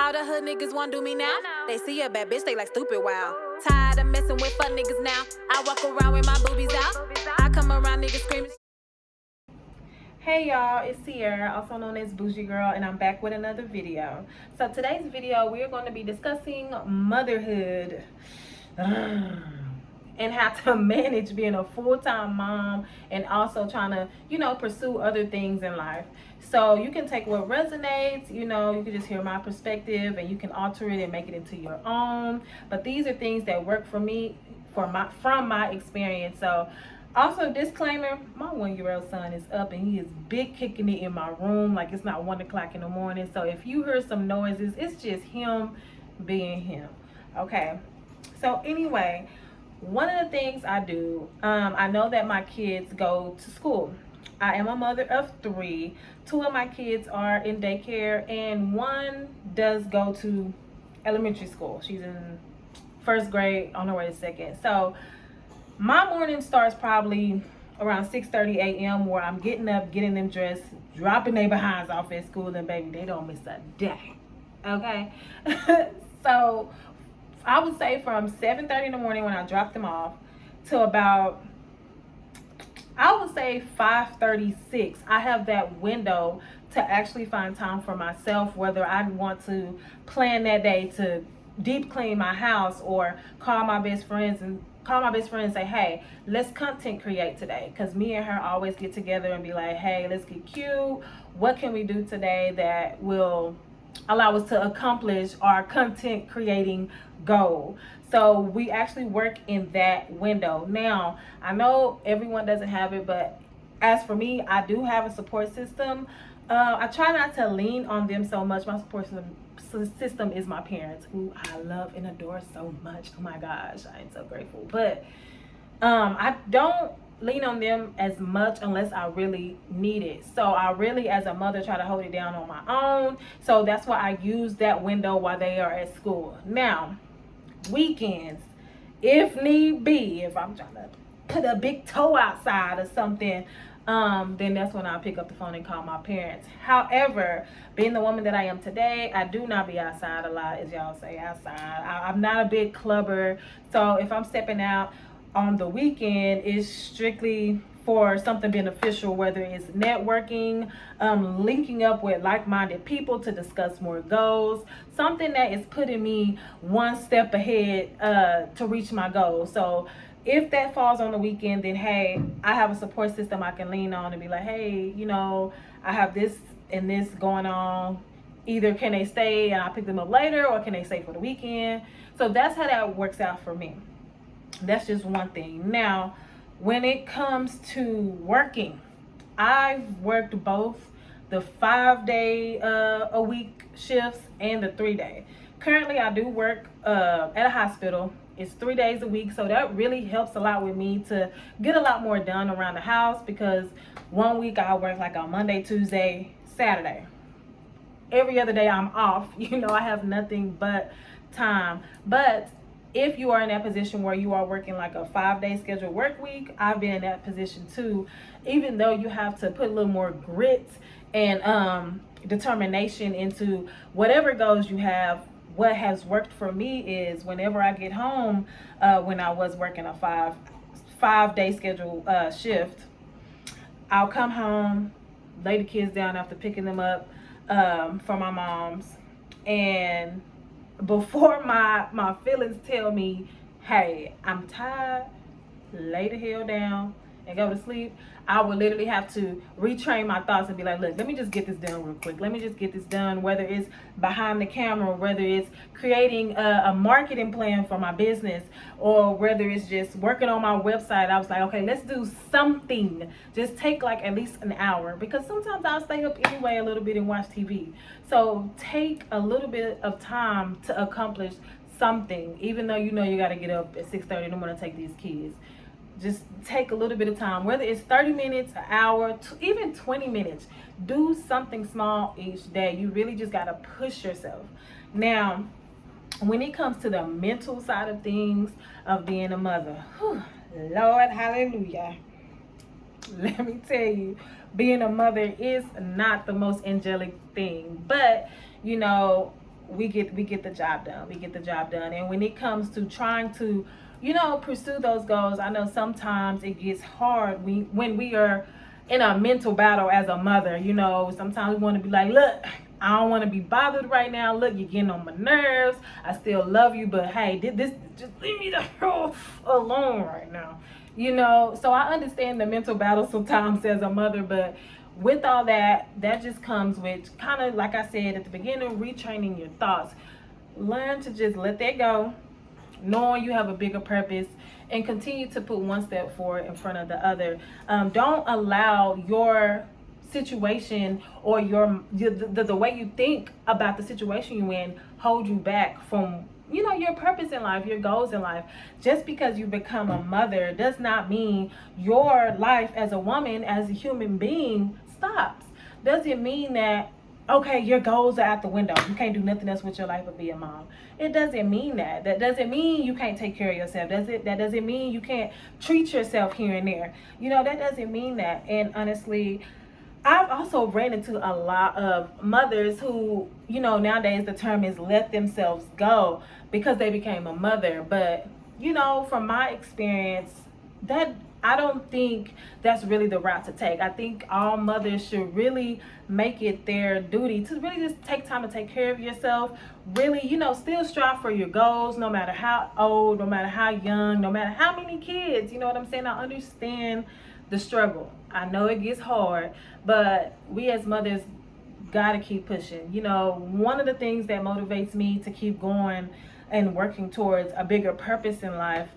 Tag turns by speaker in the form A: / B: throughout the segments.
A: All the hood niggas want do me now. They see a bad bitch, they like stupid wow. Tired of messing with fuck niggas now. I walk around with my boobies out. I come around niggas screaming.
B: Hey y'all, it's Sierra, also known as Bougie Girl, and I'm back with another video. So today's video, we are going to be discussing motherhood and how to manage being a full-time mom and also trying to, pursue other things in life. So you can take what resonates, you can just hear my perspective and you can alter it and make it into your own. But these are things that work for me from my experience. So also, disclaimer, my 1-year-old son is up and he is big kicking it in my room like it's not 1 o'clock in the morning. So if you hear some noises, it's just him being him. Okay. So anyway, one of the things I do, I know that my kids go to school. I am a mother of 3. 2 of my kids are in daycare and 1 does go to elementary school. She's in 1st grade on her way to 2nd. So my morning starts probably around 6:30 a.m. where I'm getting up, getting them dressed, dropping their behinds off at school, and baby, they don't miss a day. Okay? So I would say from 7:30 in the morning when I drop them off to about, I would say 5:36, I have that window to actually find time for myself, whether I want to plan that day to deep clean my house or call my best friends and say, hey, let's content create today, because me and her always get together and be like, hey, let's get cute. What can we do today that will allow us to accomplish our content creating goal? So we actually work in that window. Now, I know everyone doesn't have it, but as for me, I do have a support system. I try not to lean on them so much. My support system is my parents, who I love and adore so much. Oh my gosh, I am so grateful. But I don't lean on them as much unless I really need it. So I really, as a mother, try to hold it down on my own. So that's why I use that window while they are at school. Now, weekends, if need be, if I'm trying to put a big toe outside or something, then that's when I pick up the phone and call my parents. However, being the woman that I am today, I do not be outside a lot, as y'all say, outside. I'm not a big clubber. So if I'm stepping out on the weekend, it's strictly for something beneficial, whether it's networking, linking up with like-minded people to discuss more goals, something that is putting me one step ahead to reach my goals. So if that falls on the weekend, then hey, I have a support system I can lean on and be like, hey, I have this and this going on. Either can they stay and I'll pick them up later, or can they stay for the weekend? So that's how that works out for me. That's just one thing. Now, when it comes to working, I've worked both the 5-day a week shifts and the 3-day. Currently, I do work at a hospital. It's 3 days a week, so that really helps a lot with me to get a lot more done around the house, because one week I work like on Monday, Tuesday, Saturday. Every other day I'm off. I have nothing but time. But if you are in that position where you are working like a 5-day scheduled work week, I've been in that position too. Even though you have to put a little more grit and determination into whatever goals you have. What has worked for me is whenever I get home, when I was working a five-day scheduled shift, I'll come home, lay the kids down after picking them up from my mom's, and before my feelings tell me, hey, I'm tired, lay the hell down and go to sleep, I would literally have to retrain my thoughts and be like, look, let me just get this done real quick. Let me just get this done, whether it's behind the camera, whether it's creating a marketing plan for my business, or whether it's just working on my website. I was like, okay, let's do something. Just take like at least an hour, because sometimes I'll stay up anyway a little bit and watch TV. So take a little bit of time to accomplish something, even though you got to get up at 6:30 in the morning to take these kids. Just take a little bit of time, whether it's 30 minutes, an hour, even 20 minutes. Do something small each day. You really just got to push yourself. Now, when it comes to the mental side of things of being a mother, Lord, hallelujah. Let me tell you, being a mother is not the most angelic thing. But, we get the job done. We get the job done. And when it comes to trying to, pursue those goals, I know sometimes it gets hard when we are in a mental battle as a mother. Sometimes we want to be like, look, I don't want to be bothered right now. Look, you're getting on my nerves. I still love you, but hey, this just leave me the hell alone right now. So I understand the mental battle sometimes as a mother, but with all that just comes with, kind of like I said at the beginning, retraining your thoughts. Learn to just let that go, knowing you have a bigger purpose, and continue to put one step forward in front of the other. Don't allow your situation or the way you think about the situation you're in hold you back from your purpose in life, your goals in life. Just because you become a mother does not mean your life as a woman, as a human being, stops. Doesn't mean that, okay, your goals are out the window, you can't do nothing else with your life but be a mom. It doesn't mean that. That doesn't mean you can't take care of yourself. That doesn't mean you can't treat yourself here and there. That doesn't mean that. And honestly, I've also ran into a lot of mothers who, nowadays the term is let themselves go because they became a mother. But, from my experience, that I don't think that's really the route to take. I think all mothers should really make it their duty to really just take time to take care of yourself. Really, still strive for your goals, no matter how old, no matter how young, no matter how many kids. You know what I'm saying? I understand the struggle. I know it gets hard, but we as mothers gotta keep pushing. One of the things that motivates me to keep going and working towards a bigger purpose in life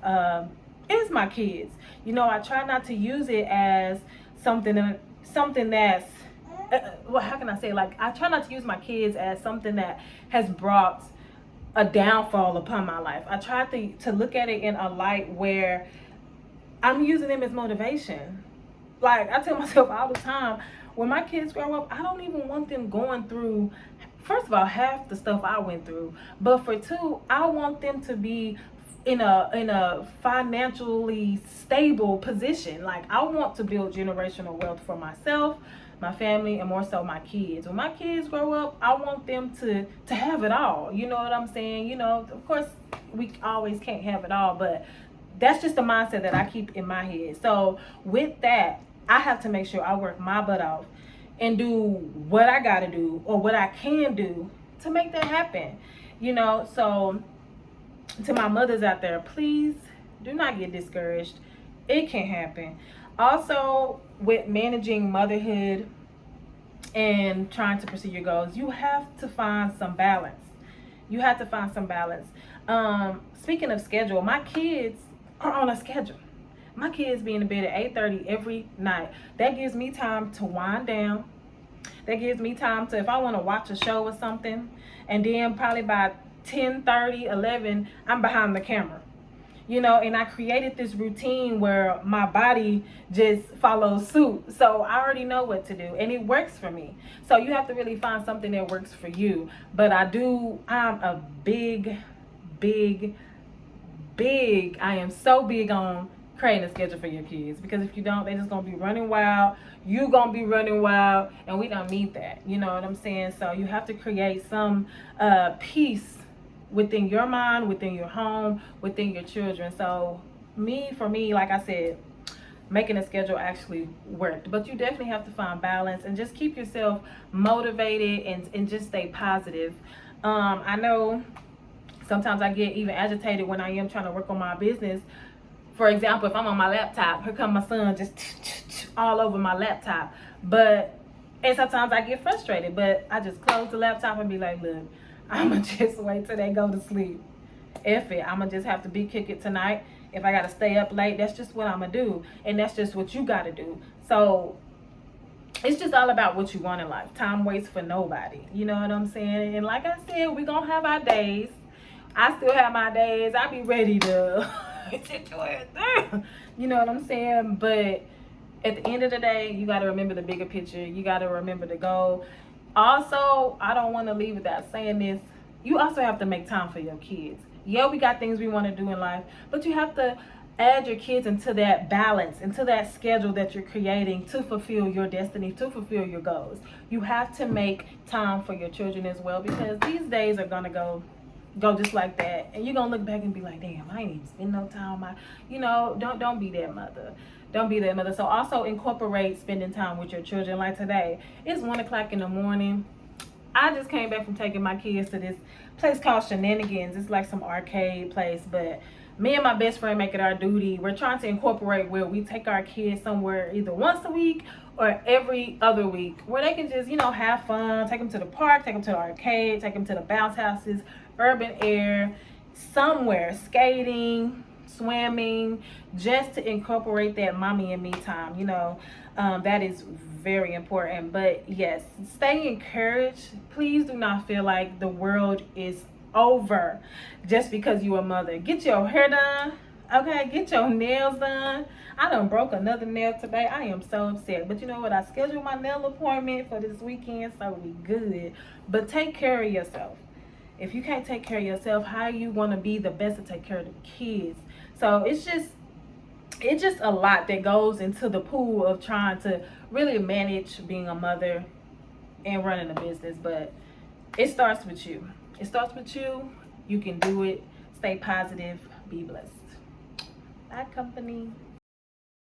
B: is my kids. I try not to use it as something that's how can I say, like, I try not to use my kids as something that has brought a downfall upon my life. I try to look at it in a light where I'm using them as motivation. Like, I tell myself all the time, when my kids grow up, I don't even want them going through, first of all, half the stuff I went through. But for two, I want them to be in a financially stable position. Like, I want to build generational wealth for myself, my family, and more so my kids. When my kids grow up, I want them to have it all. You know what I'm saying? Of course, we always can't have it all, but that's just the mindset that I keep in my head. So with that, I have to make sure I work my butt off and do what I gotta do or what I can do to make that happen. So to my mothers out there, please do not get discouraged. It can happen. Also, with managing motherhood and trying to pursue your goals, you have to find some balance. Speaking of schedule, my kids are on a schedule. My kids be in bed at 8:30 every night. That gives me time to wind down. That gives me time to, if I want to watch a show or something, and then probably by 10:30, 11, I'm behind the camera. And I created this routine where my body just follows suit. So I already know what to do, and it works for me. So you have to really find something that works for you. But I'm a big, I am so big on creating a schedule for your kids, because if you don't, they're just gonna be running wild. You gonna be running wild, and we don't need that. You know what I'm saying? So you have to create some peace within your mind, within your home, within your children. So for me, like I said, making a schedule actually worked. But you definitely have to find balance and just keep yourself motivated and just stay positive. I know sometimes I get even agitated when I am trying to work on my business. For example, if I'm on my laptop, here come my son just all over my laptop. And sometimes I get frustrated, but I just close the laptop and be like, look, I'ma just wait till they go to sleep. If it, I'ma just have to kick it tonight. If I gotta stay up late, that's just what I'ma do. And that's just what you gotta do. So it's just all about what you want in life. Time waits for nobody. You know what I'm saying? And like I said, we gonna have our days. I still have my days. I be ready to you know what I'm saying? But at the end of the day, you gotta remember the bigger picture. You gotta remember the goal. Also, I don't want to leave without saying this. You also have to make time for your kids. Yeah, we got things we want to do in life, but you have to add your kids into that balance, into that schedule that you're creating to fulfill your destiny, to fulfill your goals. You have to make time for your children as well, because these days are gonna go just like that, and you're gonna look back and be like, damn, I ain't even spend no time. Don't be that mother. Don't be that mother. So also incorporate spending time with your children. Like today, it's 1:00 in the morning. I just came back from taking my kids to this place called Shenanigans. It's like some arcade place, but me and my best friend make it our duty. We're trying to incorporate where we take our kids somewhere either once a week or every other week, where they can just, have fun. Take them to the park, take them to the arcade, take them to the bounce houses, urban air, somewhere, skating, swimming, just to incorporate that mommy and me time. That is very important. But yes, stay encouraged. Please do not feel like the world is over just because you're a mother. Get your hair done, okay? Get your nails done. I done broke another nail today. I am so upset, but you know what? I scheduled my nail appointment for this weekend, so we good. But take care of yourself. If you can't take care of yourself, how you want to be the best to take care of the kids? So it's just a lot that goes into the pool of trying to really manage being a mother and running a business. But it starts with you. It starts with you. You can do it. Stay positive. Be blessed. Bye, company.